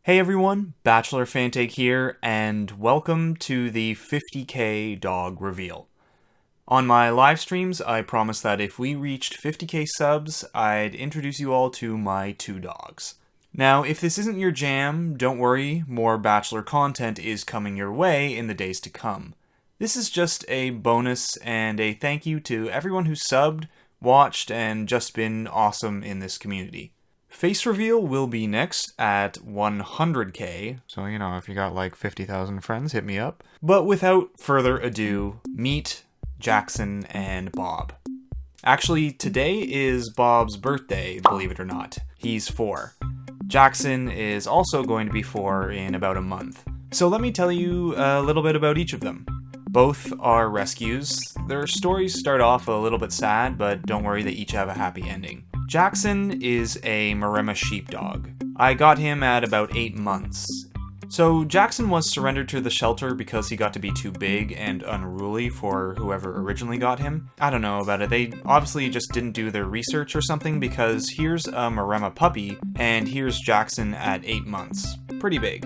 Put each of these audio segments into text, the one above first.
Hey everyone, Bachelor Fantake here, and welcome to the 50k dog reveal. On my live streams, I promised that if we reached 50k subs, I'd introduce you all to my two dogs. Now, if this isn't your jam, don't worry, more Bachelor content is coming your way in the days to come. This is just a bonus and a thank you to everyone who subbed, watched, and just been awesome in this community. Face reveal will be next at 100k, so if you got like 50,000 friends, hit me up. But without further ado, meet Jackson and Bob. Actually, today is Bob's birthday, believe it or not. He's 4. Jackson is also going to be 4 in about a month. So let me tell you a little bit about each of them. Both are rescues. Their stories start off a little bit sad, but don't worry, they each have a happy ending. Jackson is a Maremma sheepdog. I got him at about 8 months. So Jackson was surrendered to the shelter because he got to be too big and unruly for whoever originally got him. I don't know about it, they obviously just didn't do their research or something, because here's a Maremma puppy and here's Jackson at 8 months. Pretty big.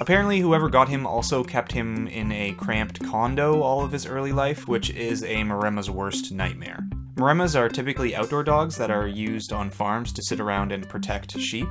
Apparently whoever got him also kept him in a cramped condo all of his early life, which is a Maremma's worst nightmare. Maremmas are typically outdoor dogs that are used on farms to sit around and protect sheep.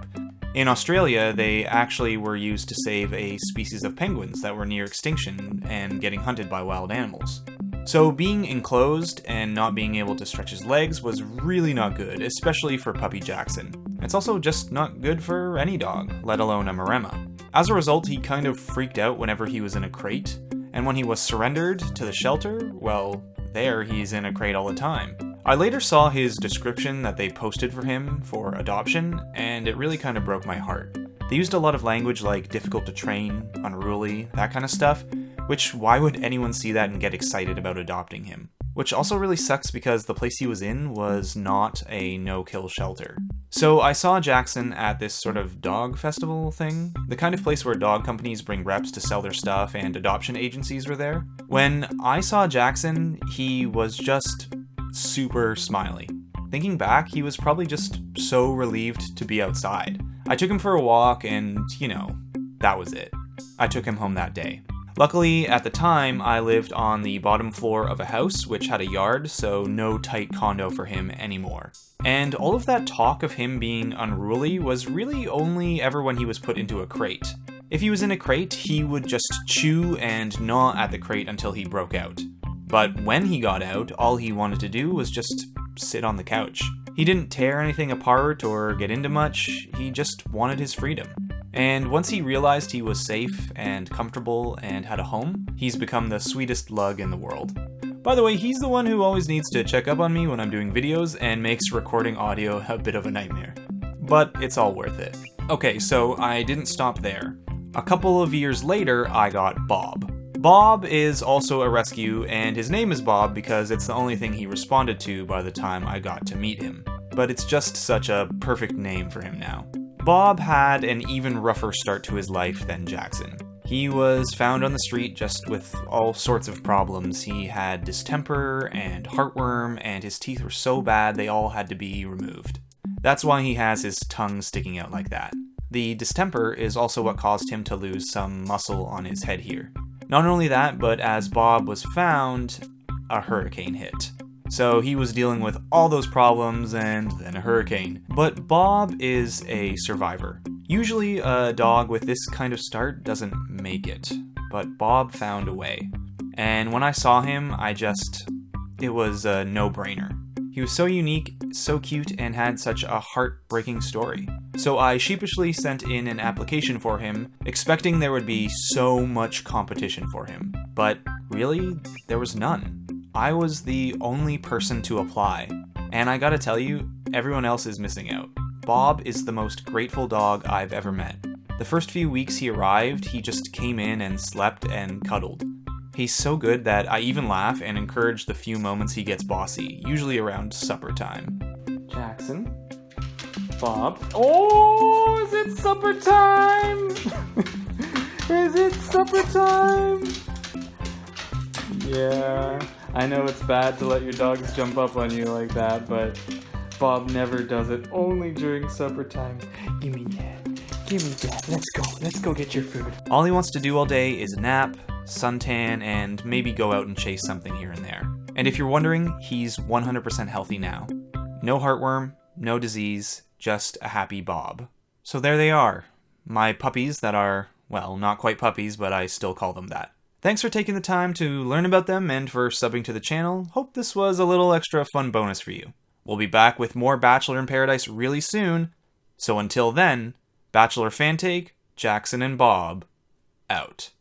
In Australia, they actually were used to save a species of penguins that were near extinction and getting hunted by wild animals. So being enclosed and not being able to stretch his legs was really not good, especially for puppy Jackson. It's also just not good for any dog, let alone a Maremma. As a result, he kind of freaked out whenever he was in a crate, and when he was surrendered to the shelter, well, there he's in a crate all the time. I later saw his description that they posted for him for adoption, and it really kind of broke my heart. They used a lot of language like difficult to train, unruly, that kind of stuff, which why would anyone see that and get excited about adopting him? Which also really sucks because the place he was in was not a no-kill shelter. So I saw Jackson at this sort of dog festival thing, the kind of place where dog companies bring reps to sell their stuff and adoption agencies were there. When I saw Jackson, he was just super smiley. Thinking back, he was probably just so relieved to be outside. I took him for a walk and, that was it. I took him home that day. Luckily, at the time, I lived on the bottom floor of a house which had a yard, so no tight condo for him anymore. And all of that talk of him being unruly was really only ever when he was put into a crate. If he was in a crate, he would just chew and gnaw at the crate until he broke out. But when he got out, all he wanted to do was just sit on the couch. He didn't tear anything apart or get into much, he just wanted his freedom. And once he realized he was safe and comfortable and had a home, he's become the sweetest lug in the world. By the way, he's the one who always needs to check up on me when I'm doing videos and makes recording audio a bit of a nightmare. But it's all worth it. Okay, so I didn't stop there. A couple of years later, I got Bob. Bob is also a rescue, and his name is Bob because it's the only thing he responded to by the time I got to meet him. But it's just such a perfect name for him now. Bob had an even rougher start to his life than Jackson. He was found on the street just with all sorts of problems. He had distemper and heartworm, and his teeth were so bad they all had to be removed. That's why he has his tongue sticking out like that. The distemper is also what caused him to lose some muscle on his head here. Not only that, but as Bob was found, a hurricane hit. So he was dealing with all those problems and then a hurricane. But Bob is a survivor. Usually a dog with this kind of start doesn't make it, but Bob found a way. And when I saw him, it was a no-brainer. He was so unique, so cute, and had such a heartbreaking story. So I sheepishly sent in an application for him, expecting there would be so much competition for him. But really, there was none. I was the only person to apply. And I gotta tell you, everyone else is missing out. Bob is the most grateful dog I've ever met. The first few weeks he arrived, he just came in and slept and cuddled. He's so good that I even laugh and encourage the few moments he gets bossy, usually around supper time. Jackson? Bob? Oh, is it supper time? Is it supper time? Yeah, I know it's bad to let your dogs jump up on you like that, but Bob never does it, only during supper time. Gimme that. Give me that. Let's go get your food. All he wants to do all day is nap, suntan, and maybe go out and chase something here and there. And if you're wondering, he's 100% healthy now. No heartworm, no disease, just a happy Bob. So there they are, my puppies that are, well, not quite puppies, but I still call them that. Thanks for taking the time to learn about them and for subbing to the channel. Hope this was a little extra fun bonus for you. We'll be back with more Bachelor in Paradise really soon, so until then, Bachelor Fantake, Jackson, and Bob, out.